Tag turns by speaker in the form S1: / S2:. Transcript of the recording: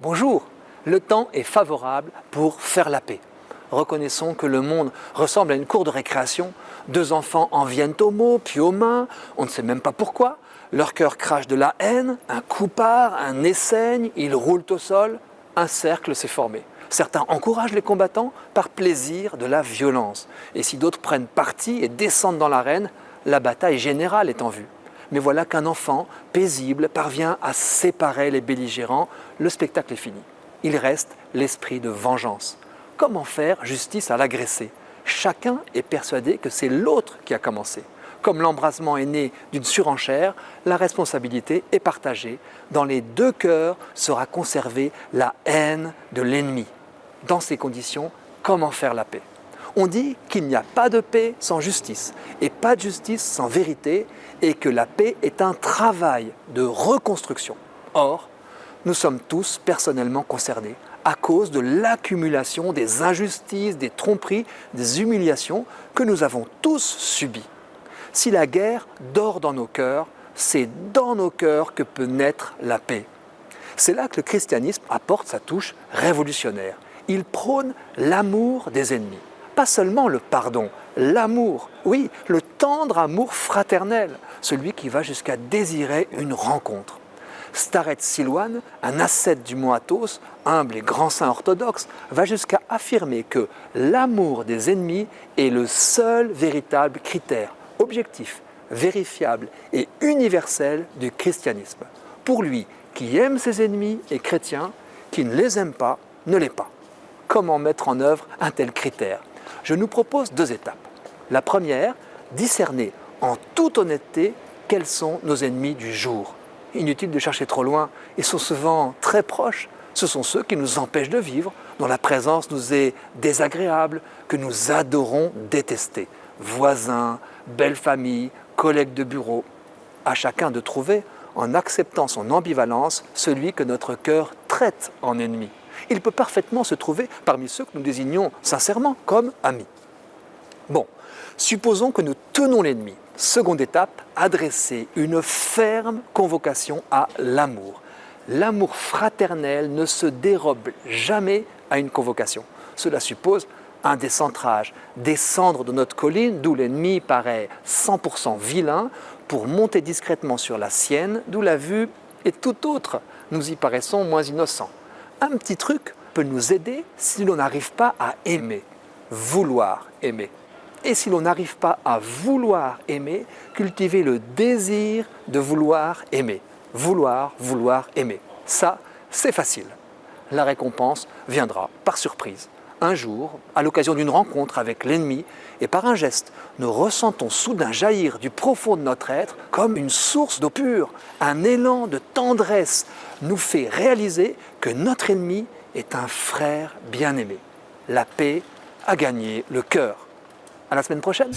S1: Bonjour, le temps est favorable pour faire la paix. Reconnaissons que le monde ressemble à une cour de récréation. Deux enfants en viennent aux mots, puis aux mains, on ne sait même pas pourquoi. Leur cœur crache de la haine, un coup part, un essaigne, ils roulent au sol. Un cercle s'est formé. Certains encouragent les combattants par plaisir de la violence. Et si d'autres prennent parti et descendent dans l'arène, la bataille générale est en vue. Mais voilà qu'un enfant, paisible, parvient à séparer les belligérants. Le spectacle est fini. Il reste l'esprit de vengeance. Comment faire justice à l'agressé? Chacun est persuadé que c'est l'autre qui a commencé. Comme l'embrasement est né d'une surenchère, la responsabilité est partagée. Dans les deux cœurs sera conservée la haine de l'ennemi. Dans ces conditions, comment faire la paix? On dit qu'il n'y a pas de paix sans justice et pas de justice sans vérité et que la paix est un travail de reconstruction. Or, nous sommes tous personnellement concernés à cause de l'accumulation des injustices, des tromperies, des humiliations que nous avons tous subies. Si la guerre dort dans nos cœurs, c'est dans nos cœurs que peut naître la paix. C'est là que le christianisme apporte sa touche révolutionnaire. Il prône l'amour des ennemis. Pas seulement le pardon, l'amour, oui, le tendre amour fraternel, celui qui va jusqu'à désirer une rencontre. Starets Silouan, un ascète du mont Athos, humble et grand saint orthodoxe, va jusqu'à affirmer que l'amour des ennemis est le seul véritable critère objectif, vérifiable et universel du christianisme. Pour lui, qui aime ses ennemis est chrétien, qui ne les aime pas ne l'est pas. Comment mettre en œuvre un tel critère? Je nous propose deux étapes. La première, discerner en toute honnêteté quels sont nos ennemis du jour. Inutile de chercher trop loin, ils sont souvent très proches. Ce sont ceux qui nous empêchent de vivre, dont la présence nous est désagréable, que nous adorons détester. Voisins, belle famille, collègues de bureau. À chacun de trouver, en acceptant son ambivalence, celui que notre cœur traite en ennemi. Il peut parfaitement se trouver parmi ceux que nous désignons sincèrement comme amis. Bon, supposons que nous tenons l'ennemi. Seconde étape, adresser une ferme convocation à l'amour. L'amour fraternel ne se dérobe jamais à une convocation. Cela suppose un décentrage, descendre de notre colline, d'où l'ennemi paraît 100% vilain, pour monter discrètement sur la sienne, d'où la vue est tout autre. Nous y paraissons moins innocents. Un petit truc peut nous aider si l'on n'arrive pas à aimer, vouloir aimer. Et si l'on n'arrive pas à vouloir aimer, cultiver le désir de vouloir aimer. Vouloir aimer. Ça, c'est facile. La récompense viendra par surprise. Un jour, à l'occasion d'une rencontre avec l'ennemi, et par un geste, nous ressentons soudain jaillir du profond de notre être comme une source d'eau pure. Un élan de tendresse nous fait réaliser que notre ennemi est un frère bien-aimé. La paix a gagné le cœur. À la semaine prochaine.